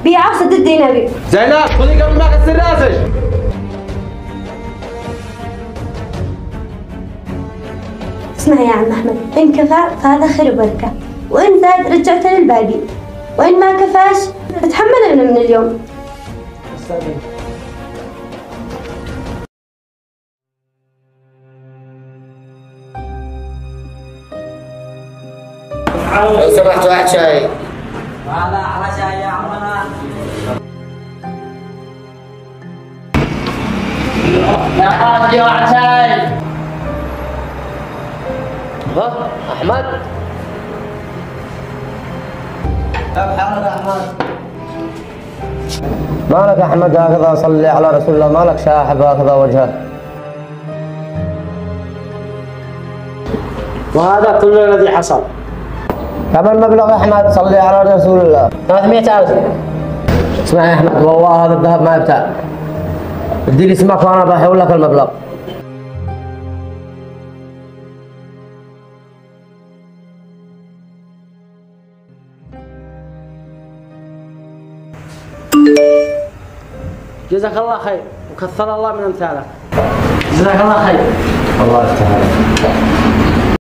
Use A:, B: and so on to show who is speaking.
A: بيعه سددي نبي.
B: زينب خذي قبل ما اكسر راسك.
A: اسمع يا عم احمد، ان كفى فهذا خير وبركه، وان زاد رجعت للباقي، وان ما كفاش اتحمل من اليوم.
C: لو سمحت واحد شاي.
D: على شاي يا عمنا. يا حاج واحد شاي.
C: ها احمد.
D: بحالك يا احمد.
C: مالك يا احمد هكذا؟ صلي على رسول الله، مالك شاحب هكذا وجهك؟
D: وهذا كل الذي حصل.
C: كم المبلغ يا احمد؟ صلي على رسول الله.
D: 300,000.
C: اسمع يا احمد، والله هذا الذهب ما يبتاع. ادي لي اسمك وانا بحول لك المبلغ.
D: جزاك الله خير وكثر الله من امثالك. جزاك الله خير.
C: الله يفتح عليك.